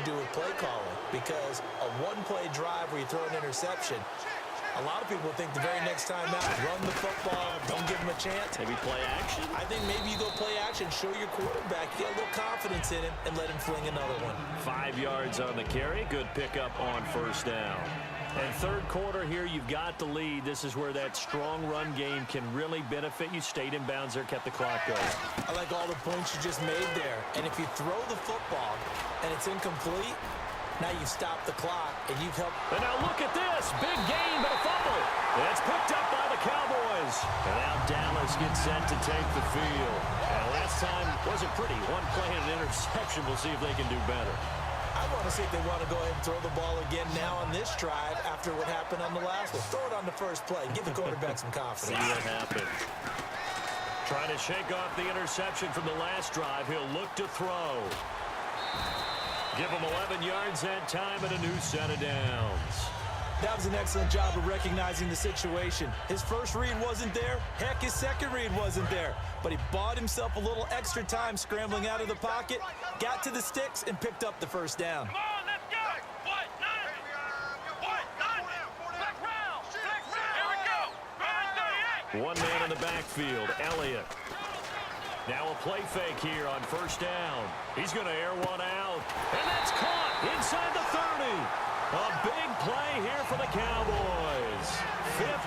do with play calling, because a one-play drive where you throw an interception, a lot of people think the very next time out, run the football, don't give him a chance. Maybe play action? I think maybe you go play action, show your quarterback, you get a little confidence in him, and let him fling another one. 5 yards on the carry. Good pickup on first down. And third quarter here, you've got the lead. This is where that strong run game can really benefit you. Stayed in bounds there, kept the clock going. I like all the points you just made there. And if you throw the football and it's incomplete, now you've stopped the clock and you've helped. And now look at this. Big gain, but a fumble. It's picked up by the Cowboys. And now Dallas gets set to take the field. And last time wasn't pretty. One play and an interception. We'll see if they can do better. I want to see if they want to go ahead and throw the ball again now on this drive after what happened on the last one. Throw it on the first play. Give the quarterback some confidence. See what happens. Trying to shake off the interception from the last drive. He'll look to throw. Give him 11 yards that time and a new set of downs. That was an excellent job of recognizing the situation. His first read wasn't there. Heck, his second read wasn't there. But he bought himself a little extra time scrambling out of the pocket, got to the sticks, and picked up the first down. Come on, let's go. What? Nine. What? Nine. Back round. Here we go. 38. One man in the backfield, Elliott. Now a play fake here on first down. He's going to air one out. And that's caught inside the 30. A big play here for the Cowboys.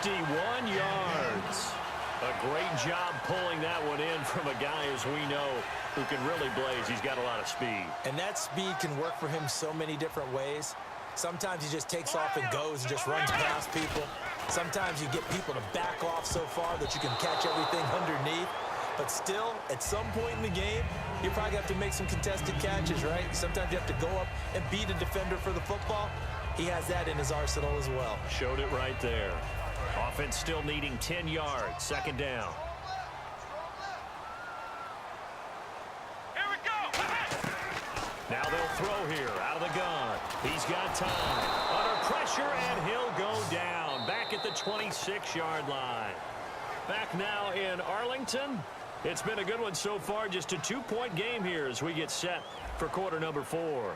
51 yards. A great job pulling that one in from a guy, as we know, who can really blaze. He's got a lot of speed. And that speed can work for him so many different ways. Sometimes he just takes off and goes and just runs past people. Sometimes you get people to back off so far that you can catch everything underneath. But still, at some point in the game, you probably have to make some contested catches, right? Sometimes you have to go up and beat a defender for the football. He has that in his arsenal as well. Showed it right there. Offense still needing 10 yards. Second down. Here we go. Now they'll throw here out of the gun. He's got time. Under pressure, and he'll go down. Back at the 26-yard line. Back now in Arlington. It's been a good one so far. Just a 2-point game here as we get set for quarter number 4.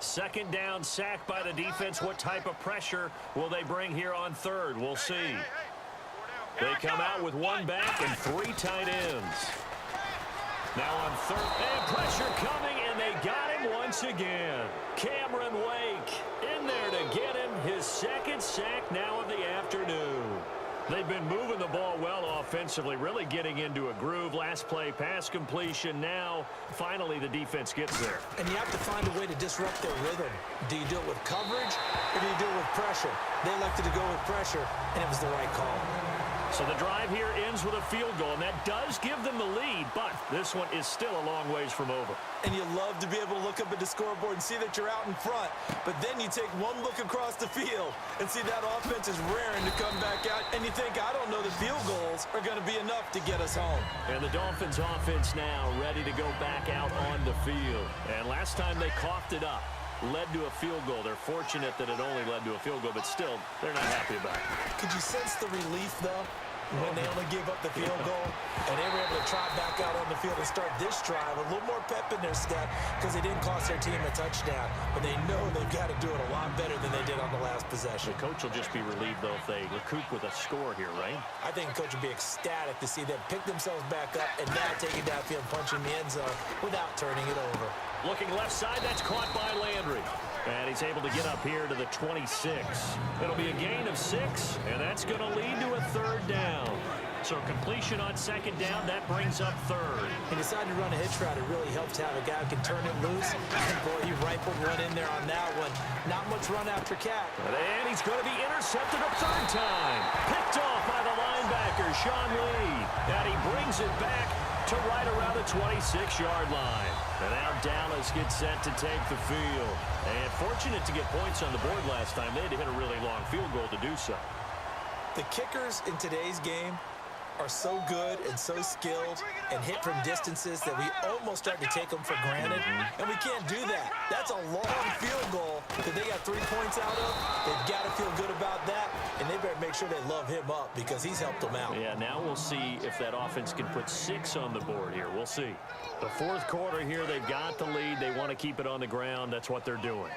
Second down, sack by the defense. What type of pressure will they bring here on third? We'll see. They come out with one back and 3 tight ends. Now on third, and pressure coming, and they got him once again. Cameron Wake in there to get him his second sack now of the afternoon. They've been moving the ball well offensively, really getting into a groove. Last play, pass completion. Now, finally, the defense gets there. And you have to find a way to disrupt their rhythm. Do you do it with coverage, or do you do it with pressure? They elected to go with pressure, and it was the right call. So the drive here ends with a field goal, and that does give them the lead, but this one is still a long ways from over. And you love to be able to look up at the scoreboard and see that you're out in front, but then you take one look across the field and see that offense is raring to come back out, and you think, I don't know, the field goals are going to be enough to get us home. And the Dolphins offense now ready to go back out on the field. And last time they coughed it up, led to a field goal. They're fortunate that it only led to a field goal, but still, they're not happy about it. Could you sense the relief, though, when they only gave up the field goal and they were able to trot back out on the field and start this drive a little more pep in their step because they didn't cost their team a touchdown, but they know they've got to do it a lot better than they did on the last possession. The coach will just be relieved, though, if they recoup with a score here, right? I think the coach will be ecstatic to see them pick themselves back up and now take it downfield, punching the end zone without turning it over. Looking left side, that's caught by Landry. And he's able to get up here to the 26. It'll be a gain of 6, and that's going to lead to a third down. So completion on second down, that brings up third. He decided to run a hitch route. It really helps to have a guy who can turn it loose. And boy, he rifled one in there on that one. Not much run after Cat. And he's going to be intercepted a third time. Picked off by the linebacker, Sean Lee. And he brings it back to right around the 26-yard line. And now Dallas gets set to take the field. And fortunate to get points on the board last time. They had to hit a really long field goal to do so. The kickers in today's game are so good and so skilled and hit from distances that we almost start to take them for granted, and we can't do that. That's a long field goal that they got 3 points out of. They've got to feel good about sure they love him up because he's helped them out. Yeah, now we'll see if that offense can put 6 on the board here. We'll see. The fourth quarter here, they've got the lead. They want to keep it on the ground. That's what they're doing.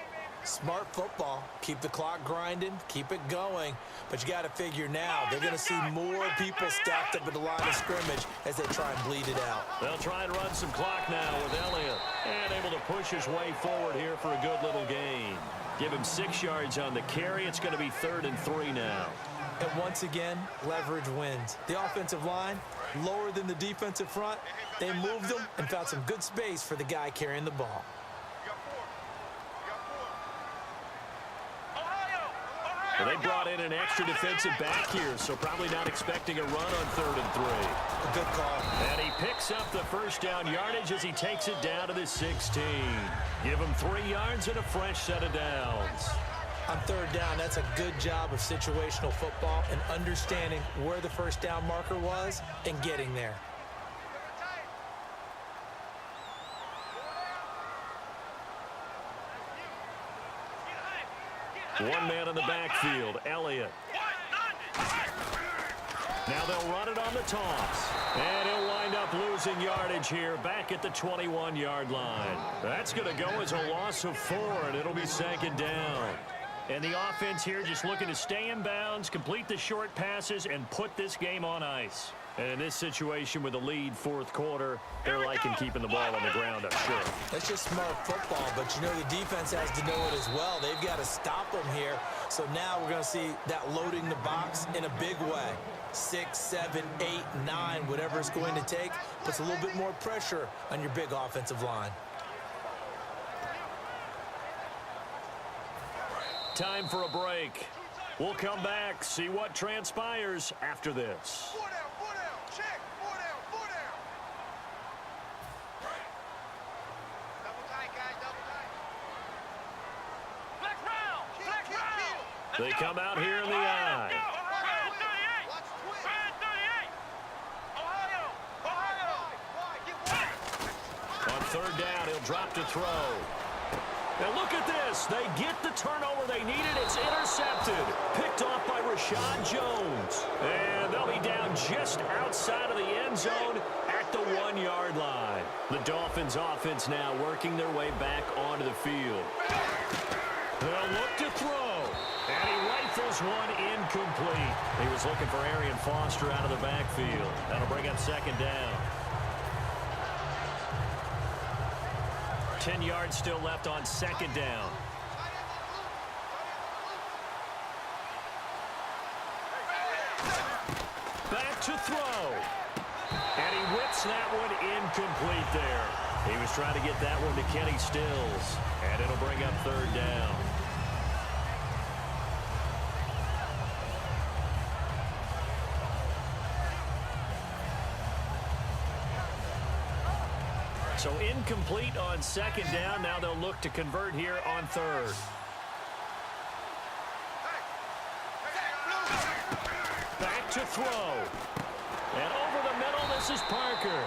Smart football. Keep the clock grinding. Keep it going. But you got to figure now they're going to see more people stacked up at the line of scrimmage as they try and bleed it out. They'll try and run some clock now with Elliott. And able to push his way forward here for a good little gain. Give him 6 yards on the carry. It's going to be 3rd and 3 now. And once again, leverage wins. The offensive line, lower than the defensive front. They moved them and found some good space for the guy carrying the ball. Well, they brought in an extra defensive back here, so probably not expecting a run on 3rd and 3. A good call. And he picks up the first down yardage as he takes it down to the 16. Give him 3 yards and a fresh set of downs. On 3rd down, that's a good job of situational football and understanding where the first down marker was and getting there. One man in the backfield, Elliott. Now they'll run it on the toss. And he'll wind up losing yardage here back at the 21-yard line. That's going to go as a loss of 4, and it'll be 2nd down. And the offense here just looking to stay in bounds, complete the short passes, and put this game on ice. And in this situation with the lead 4th quarter, they're liking keeping the ball on the ground, I'm sure. That's just smart football, but you know the defense has to know it as well. They've got to stop them here. So now we're going to see that loading the box in a big way. 6, 7, 8, 9, whatever it's going to take, puts a little bit more pressure on your big offensive line. Time for a break. We'll come back, see what transpires after this. They come out here in the eye. On 3rd down, he'll drop to throw. Now look at this. They get the turnover they needed. It's intercepted. Picked off by Rashad Jones. And they'll be down just outside of the end zone at the 1-yard line. The Dolphins offense now working their way back onto the field. They'll look to throw. And he rifles one incomplete. He was looking for Arian Foster out of the backfield. That'll bring up 2nd down. 10 yards still left on 2nd down. Back to throw. And he whips that one incomplete there. He was trying to get that one to Kenny Stills. And it'll bring up 3rd down. So incomplete on 2nd down. Now they'll look to convert here on 3rd. Back to throw. And over the middle, this is Parker.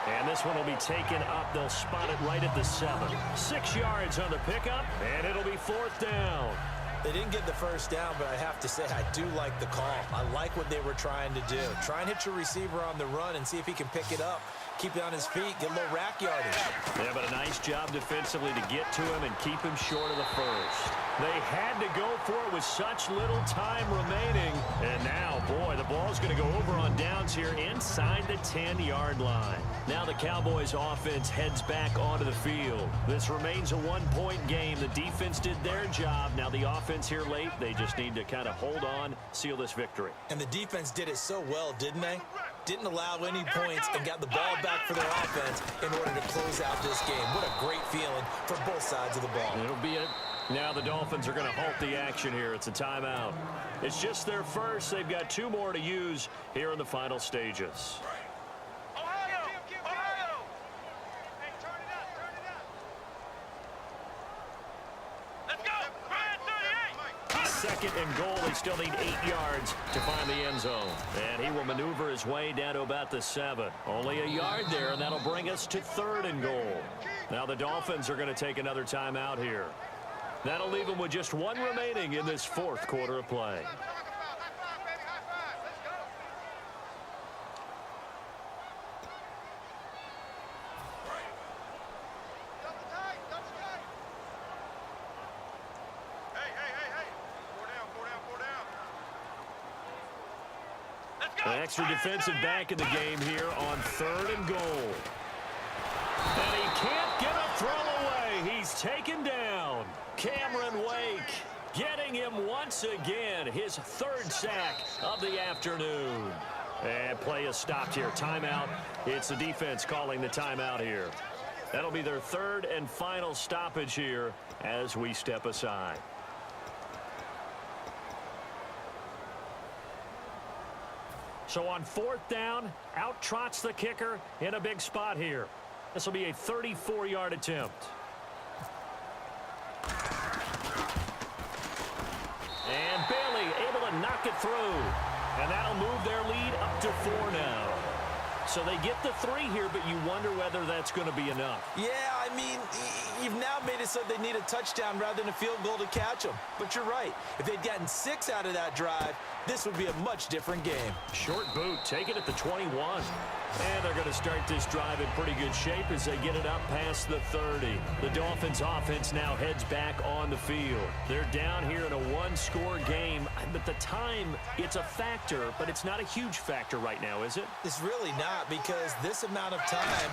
And this one will be taken up. They'll spot it right at the 7. 6 yards on the pickup, and it'll be 4th down. They didn't get the first down, but I have to say I do like the call. I like what they were trying to do. Try and hit your receiver on the run and see if he can pick it up. Keep it on his feet, get a little rack yardage. Yeah, but a nice job defensively to get to him and keep him short of the first. They had to go for it with such little time remaining. And now, boy, the ball's going to go over on downs here inside the 10-yard line. Now the Cowboys offense heads back onto the field. This remains a 1-point game. The defense did their job. Now the offense here late, they just need to kind of hold on, seal this victory. And the defense did it so well, didn't they? Didn't allow any points and got the ball back for their offense in order to close out this game. What a great feeling for both sides of the ball. It'll be it. Now the Dolphins are going to halt the action here. It's a timeout. It's just their first. They've got 2 more to use here in the final stages. Second and goal. They still need 8 yards to find the end zone. And he will maneuver his way down to about the 7. Only a yard there, and that'll bring us to 3rd and goal. Now the Dolphins are going to take another timeout here. That'll leave them with just 1 remaining in this 4th quarter of play. An extra defensive back in the game here on 3rd and goal. And he can't get a throw away. He's taken down. Cameron Wake getting him once again, his 3rd sack of the afternoon. And play is stopped here. Timeout. It's the defense calling the timeout here. That'll be their 3rd and final stoppage here as we step aside. So on 4th down, out trots the kicker in a big spot here. This will be a 34-yard attempt. And Bailey able to knock it through. And that'll move their lead up to 4 now. So they get the 3 here, but you wonder whether that's going to be enough. Yeah, I mean, you've now made it so they need a touchdown rather than a field goal to catch them. But you're right. If they'd gotten 6 out of that drive, this would be a much different game. Short boot, take it at the 21. And they're going to start this drive in pretty good shape as they get it up past the 30. The Dolphins offense now heads back on the field. They're down here in a 1-score game, but the time, it's a factor, but it's not a huge factor right now, is it? It's really not, because this amount of time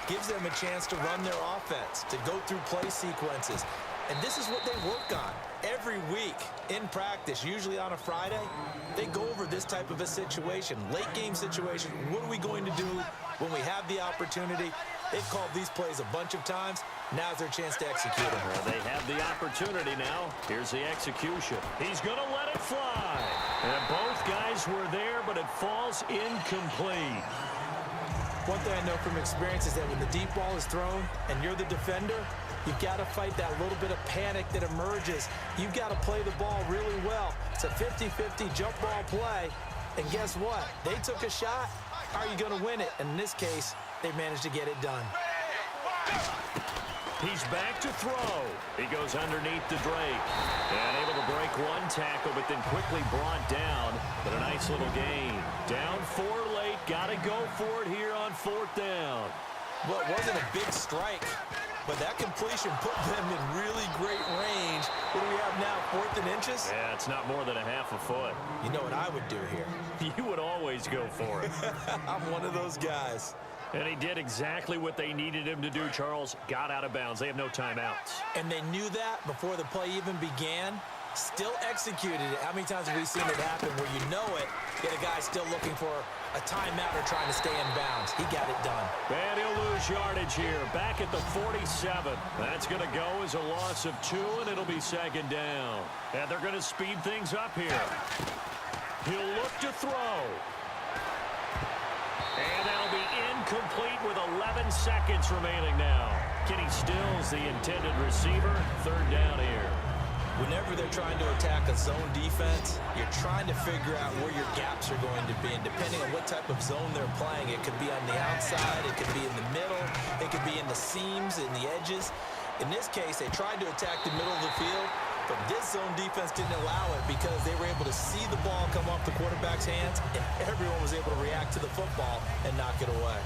gives them a chance to run their offense, to go through play sequences. And this is what they work on every week in practice, usually on a Friday. They go over this type of a situation, late game situation. What are we going to do when we have the opportunity? They've called these plays a bunch of times. Now's their chance to execute them. Well, they have the opportunity now. Here's the execution. He's going to let it fly. And both guys were there, but it falls incomplete. One thing I know from experience is that when the deep ball is thrown and you're the defender, you've got to fight that little bit of panic that emerges. You've got to play the ball really well. It's a 50-50 jump ball play. And guess what? They took a shot. Are you going to win it? And in this case, they managed to get it done. He's back to throw. He goes underneath to Drake. And able to break 1 tackle, but then quickly brought down. But a nice little gain. Down 4 late. Got to go for it here on 4th down. Well, it wasn't a big strike, but that completion put them in really great range. What do we have now, 4th and inches? Yeah, it's not more than a half a foot. You know what I would do here? You would always go for it. I'm one of those guys. And he did exactly what they needed him to do, Charles. Got out of bounds. They have no timeouts. And they knew that before the play even began. Still executed it. How many times have we seen it happen where you know it, yet a guy still looking for a timeout or trying to stay in bounds? He got it done. And he'll lose yardage here. Back at the 47. That's going to go as a loss of 2, and it'll be 2nd down. And they're going to speed things up here. He'll look to throw. And that'll be incomplete with 11 seconds remaining now. Kenny Stills, the intended receiver. 3rd down here. Whenever they're trying to attack a zone defense, you're trying to figure out where your gaps are going to be. And depending on what type of zone they're playing, it could be on the outside, it could be in the middle, it could be in the seams, in the edges. In this case, they tried to attack the middle of the field, but this zone defense didn't allow it because they were able to see the ball come off the quarterback's hands, and everyone was able to react to the football and knock it away.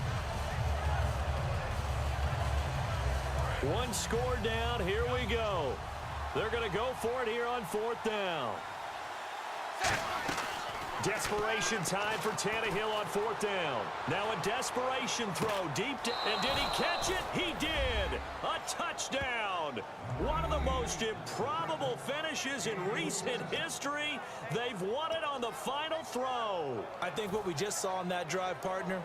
1 score down. Here we go. They're going to go for it here on 4th down. Desperation time for Tannehill on 4th down. Now a desperation throw deep. And did he catch it? He did. A touchdown. One of the most improbable finishes in recent history. They've won it on the final throw. I think what we just saw on that drive, partner,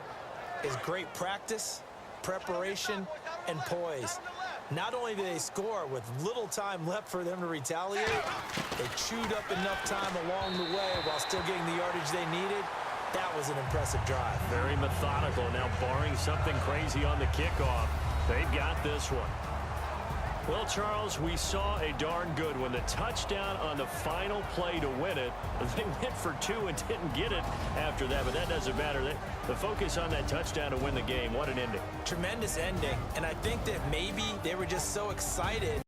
is great practice, preparation, and poise. Not only did they score with little time left for them to retaliate, they chewed up enough time along the way while still getting the yardage they needed. That was an impressive drive. Very methodical. Now barring something crazy on the kickoff, they've got this one. Well, Charles, we saw a darn good one. The touchdown on the final play to win it. They went for 2 and didn't get it after that, but that doesn't matter. The focus on that touchdown to win the game, what an ending. Tremendous ending, and I think that maybe they were just so excited